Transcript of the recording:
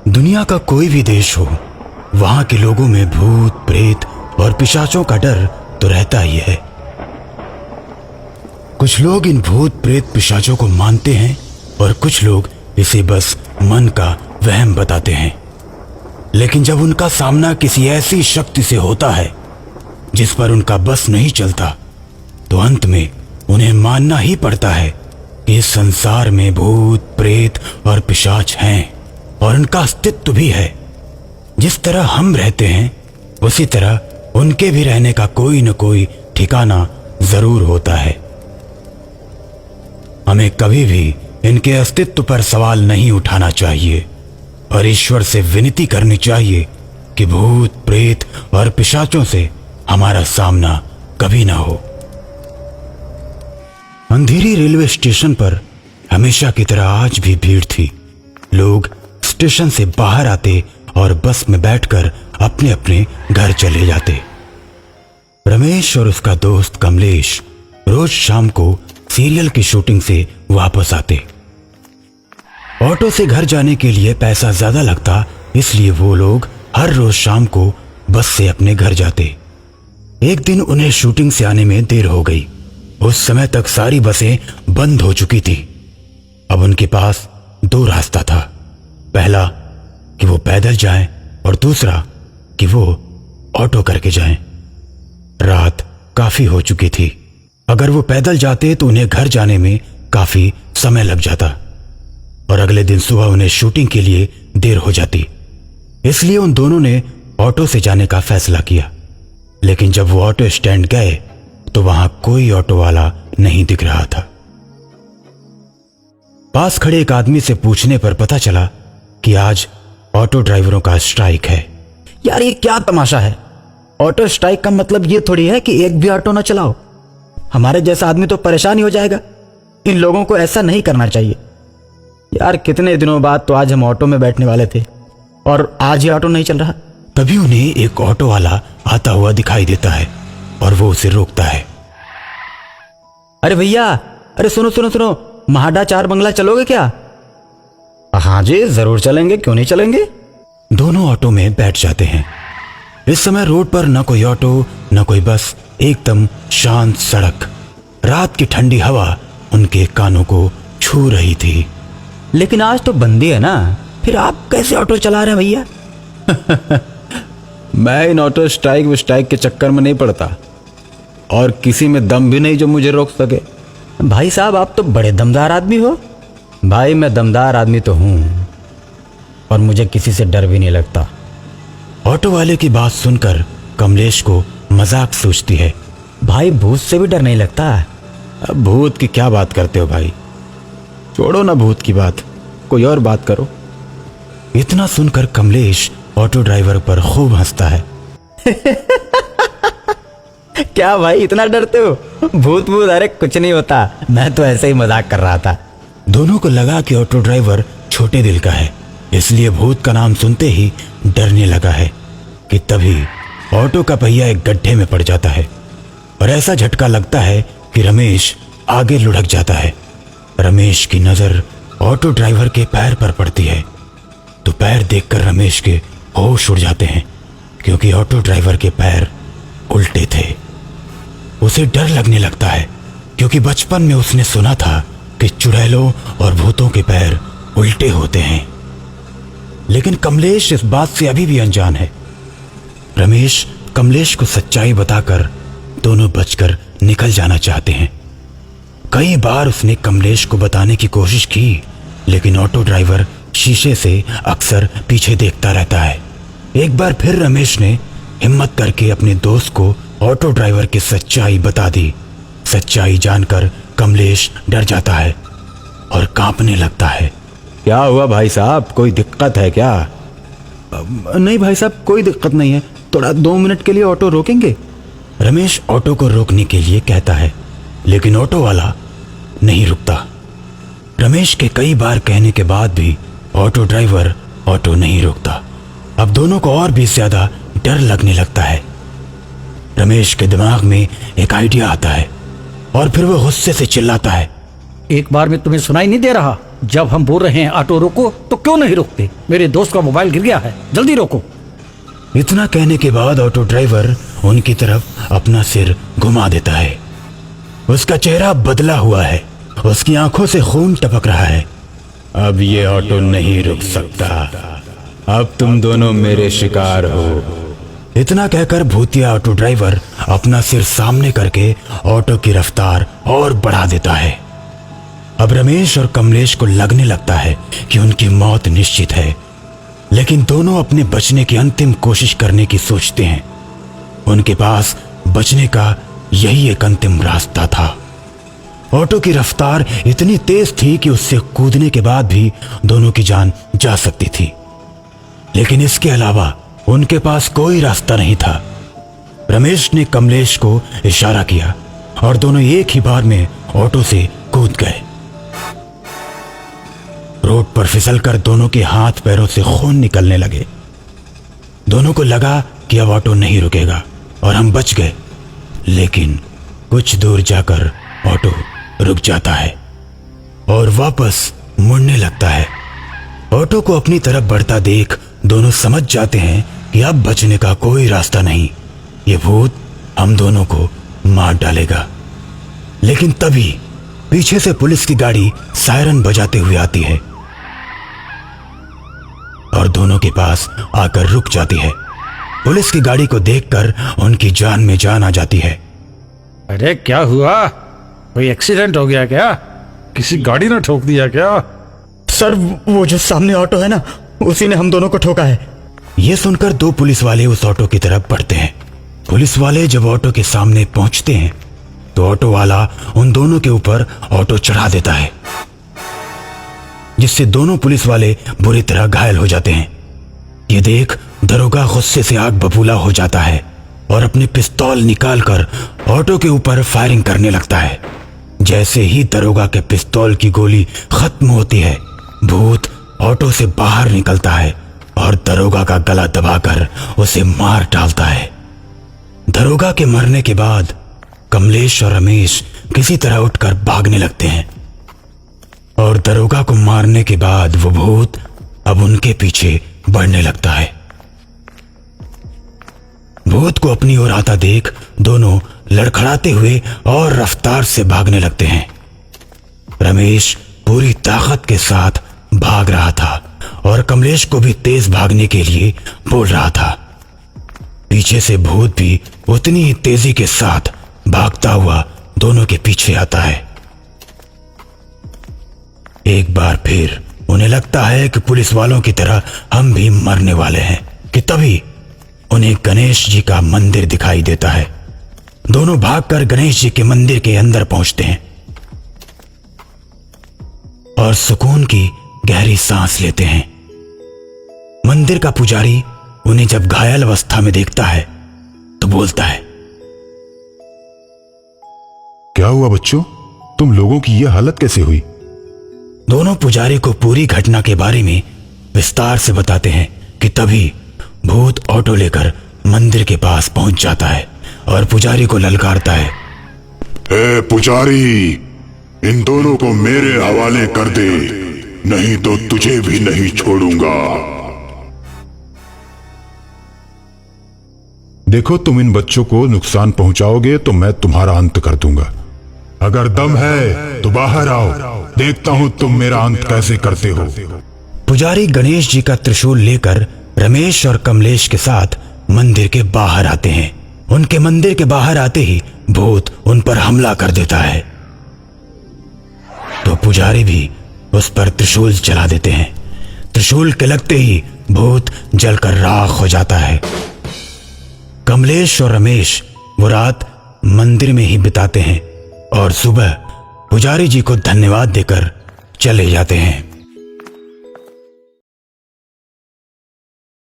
दुनिया का कोई भी देश हो, वहां के लोगों में भूत प्रेत और पिशाचों का डर तो रहता ही है। कुछ लोग इन भूत प्रेत पिशाचों को मानते हैं और कुछ लोग इसे बस मन का वहम बताते हैं। लेकिन जब उनका सामना किसी ऐसी शक्ति से होता है जिस पर उनका बस नहीं चलता, तो अंत में उन्हें मानना ही पड़ता है कि इस संसार में भूत प्रेत और पिशाच हैं और उनका अस्तित्व भी है। जिस तरह हम रहते हैं उसी तरह उनके भी रहने का कोई न कोई ठिकाना जरूर होता है। हमें कभी भी इनके अस्तित्व पर सवाल नहीं उठाना चाहिए और ईश्वर से विनती करनी चाहिए कि भूत प्रेत और पिशाचों से हमारा सामना कभी ना हो। अंधेरी रेलवे स्टेशन पर हमेशा की तरह आज भी भीड़ थी। लोग स्टेशन से बाहर आते और बस में बैठकर अपने अपने घर चले जाते। रमेश और उसका दोस्त कमलेश रोज शाम को सीरियल की शूटिंग से वापस आते। ऑटो से घर जाने के लिए पैसा ज्यादा लगता, इसलिए वो लोग हर रोज शाम को बस से अपने घर जाते। एक दिन उन्हें शूटिंग से आने में देर हो गई। उस समय तक सारी बसें बंद हो चुकी थी। अब उनके पास दो रास्ता था, पहला कि वो पैदल जाएं और दूसरा कि वो ऑटो करके जाएं। रात काफी हो चुकी थी। अगर वो पैदल जाते तो उन्हें घर जाने में काफी समय लग जाता और अगले दिन सुबह उन्हें शूटिंग के लिए देर हो जाती। इसलिए उन दोनों ने ऑटो से जाने का फैसला किया। लेकिन जब वो ऑटो स्टैंड गए तो वहां कोई ऑटो वाला नहीं दिख रहा था। पास खड़े एक आदमी से पूछने पर पता चला कि आज ऑटो ड्राइवरों का स्ट्राइक है। यार ये क्या तमाशा है? ऑटो स्ट्राइक का मतलब ये थोड़ी है कि एक भी ऑटो ना चलाओ। हमारे जैसा आदमी तो परेशान ही हो जाएगा। इन लोगों को ऐसा नहीं करना चाहिए। यार कितने दिनों बाद तो आज हम ऑटो में बैठने वाले थे और आज ही ऑटो नहीं चल रहा। तभी उन्हें एक ऑटो वाला आता हुआ दिखाई देता है और वो उसे रोकता है। अरे भैया, अरे सुनो सुनो सुनो, महाडा चार बंगला चलोगे क्या? हाँ जी जरूर चलेंगे, क्यों नहीं चलेंगे। दोनों ऑटो में बैठ जाते हैं। इस समय रोड पर न कोई ऑटो न कोई बस, एकदम शांत सड़क। रात की ठंडी हवा उनके कानों को छू रही थी। लेकिन आज तो बंदी है ना, फिर आप कैसे ऑटो चला रहे हैं भैया? मैं इन ऑटो स्ट्राइक के चक्कर में नहीं पड़ता और किसी में दम भी नहीं जो मुझे रोक सके। भाई साहब आप तो बड़े दमदार आदमी हो। भाई मैं दमदार आदमी तो हूं और मुझे किसी से डर भी नहीं लगता। ऑटो वाले की बात सुनकर कमलेश को मजाक सूझती है। भाई भूत से भी डर नहीं लगता? अब भूत की क्या बात करते हो भाई, छोड़ो ना भूत की बात, कोई और बात करो। इतना सुनकर कमलेश ऑटो ड्राइवर पर खूब हंसता है। क्या भाई इतना डरते हो? भूत भूत अरे कुछ नहीं होता, मैं तो ऐसे ही मजाक कर रहा था। दोनों को लगा कि ऑटो ड्राइवर छोटे दिल का है, इसलिए भूत का नाम सुनते ही डरने लगा है कि तभी ऑटो का पहिया एक गड्ढे में पड़ जाता है और ऐसा झटका लगता है कि रमेश आगे लुढ़क जाता है। रमेश की नजर ऑटो ड्राइवर के पैर पर पड़ती है तो पैर देखकर रमेश के होश उड़ जाते हैं, क्योंकि ऑटो ड्राइवर के पैर उल्टे थे। उसे डर लगने लगता है क्योंकि बचपन में उसने सुना था कि चुड़ैलों और भूतों के पैर उल्टे होते हैं। लेकिन कमलेश इस बात से अभी भी अनजान है। रमेश कमलेश को सच्चाई बताकर दोनों बचकर निकल जाना चाहते हैं। कई बार उसने कमलेश को बताने की कोशिश की, लेकिन ऑटो ड्राइवर शीशे से अक्सर पीछे देखता रहता है। एक बार फिर रमेश ने हिम्मत करके अपने दोस्त को ऑटो ड्राइवर की सच्चाई बता दी। सच्चाई जानकर कमलेश डर जाता है और कांपने लगता है। क्या हुआ भाई साहब, कोई दिक्कत है क्या? नहीं भाई साहब कोई दिक्कत नहीं है, थोड़ा 2 मिनट के लिए ऑटो रोकेंगे? रमेश ऑटो को रोकने के लिए कहता है, लेकिन ऑटो वाला नहीं रुकता। रमेश के कई बार कहने के बाद भी ऑटो ड्राइवर ऑटो नहीं रोकता। अब दोनों को और भी ज्यादा डर लगने लगता है। रमेश के दिमाग में एक आइडिया आता है और फिर वो गुस्से से चिल्लाता है, एक बार में तुम्हें सुनाई नहीं दे रहा? जब हम बोल रहे हैं ऑटो रोको तो क्यों नहीं रोकते? मेरे दोस्त का मोबाइल गिर गया है, जल्दी रोको। इतना कहने के बाद ऑटो ड्राइवर उनकी तरफ अपना सिर घुमा देता है। उसका चेहरा बदला हुआ है, उसकी आंखों से खून टपक रहा है। अब ये ऑटो नहीं रुक सकता, अब तुम दोनों मेरे शिकार हो। इतना कहकर भूतिया ऑटो ड्राइवर अपना सिर सामने करके ऑटो की रफ्तार और बढ़ा देता है। अब रमेश और कमलेश को लगने लगता है कि उनकी मौत निश्चित है, लेकिन दोनों अपने बचने की अंतिम कोशिश करने की सोचते हैं। उनके पास बचने का यही एक अंतिम रास्ता था। ऑटो की रफ्तार इतनी तेज थी कि उससे कूदने के बाद भी दोनों की जान जा सकती थी, लेकिन इसके अलावा उनके पास कोई रास्ता नहीं था। रमेश ने कमलेश को इशारा किया और दोनों एक ही बार में ऑटो से कूद गए। रोड पर फिसलकर दोनों के हाथ पैरों से खून निकलने लगे। दोनों को लगा कि अब ऑटो नहीं रुकेगा और हम बच गए, लेकिन कुछ दूर जाकर ऑटो रुक जाता है और वापस मुड़ने लगता है। ऑटो को अपनी तरफ बढ़ता देख दोनों समझ जाते हैं कि अब बचने का कोई रास्ता नहीं, ये भूत हम दोनों को मार डालेगा। लेकिन तभी पीछे से पुलिस की गाड़ी सायरन बजाते हुए आती है और दोनों के पास आकर रुक जाती है। पुलिस की गाड़ी को देखकर उनकी जान में जान आ जाती है। अरे क्या हुआ? कोई एक्सीडेंट हो गया क्या? किसी गाड़ी ने ठोक दिया क्या? सर, वो जो सामने ऑटो है ना, उसी ने हम दोनों को ठोका है। यह सुनकर दो पुलिस वाले उस ऑटो की तरफ बढ़ते हैं। पुलिस वाले जब ऑटो के सामने पहुंचते हैं तो ऑटो वाला उन दोनों के ऊपर ऑटो चढ़ा देता है, जिससे दोनों पुलिस वाले बुरी तरह घायल हो जाते हैं। ये देख दरोगा गुस्से से आग बबूला हो जाता है और अपने पिस्तौल निकालकर ऑटो के ऊपर फायरिंग करने लगता है। जैसे ही दरोगा के पिस्तौल की गोली खत्म होती है, भूत ऑटो से बाहर निकलता है और दरोगा का गला दबाकर उसे मार डालता है। दरोगा के मरने के बाद कमलेश और रमेश किसी तरह उठकर भागने लगते हैं और दरोगा को मारने के बाद वो भूत अब उनके पीछे बढ़ने लगता है। भूत को अपनी ओर आता देख दोनों लड़खड़ाते हुए और रफ्तार से भागने लगते हैं। रमेश पूरी ताकत के साथ भाग रहा था और कमलेश को भी तेज भागने के लिए बोल रहा था। पीछे से भूत भी उतनी ही तेजी के साथ भागता हुआ दोनों के पीछे आता है। एक बार फिर उन्हें लगता है कि पुलिस वालों की तरह हम भी मरने वाले हैं कि तभी उन्हें गणेश जी का मंदिर दिखाई देता है। दोनों भागकर गणेश जी के मंदिर के अंदर पहुंचते हैं और सुकून की गहरी सांस लेते हैं। मंदिर का पुजारी उन्हें जब घायल अवस्था में देखता है तो बोलता है, क्या हुआ बच्चों, तुम लोगों की यह हालत कैसे हुई? दोनों पुजारी को पूरी घटना के बारे में विस्तार से बताते हैं कि तभी भूत ऑटो लेकर मंदिर के पास पहुंच जाता है और पुजारी को ललकारता है, ए पुजारी, इन दोनों को मेरे हवाले कर दे, नहीं तो तुझे भी नहीं छोड़ूंगा। देखो, तुम इन बच्चों को नुकसान पहुंचाओगे तो मैं तुम्हारा अंत कर दूंगा। अगर दम है तो बाहर आओ, देखता हूं तुम मेरा अंत कैसे करते हो। पुजारी गणेश जी का त्रिशूल लेकर रमेश और कमलेश के साथ मंदिर के बाहर आते हैं। उनके मंदिर के बाहर आते ही भूत उन पर हमला कर देता है तो पुजारी भी उस पर त्रिशूल चला देते हैं। त्रिशूल के लगते ही भूत जलकर राख हो जाता है। कमलेश और रमेश वो रात मंदिर में ही बिताते हैं और सुबह पुजारी जी को धन्यवाद देकर चले जाते हैं।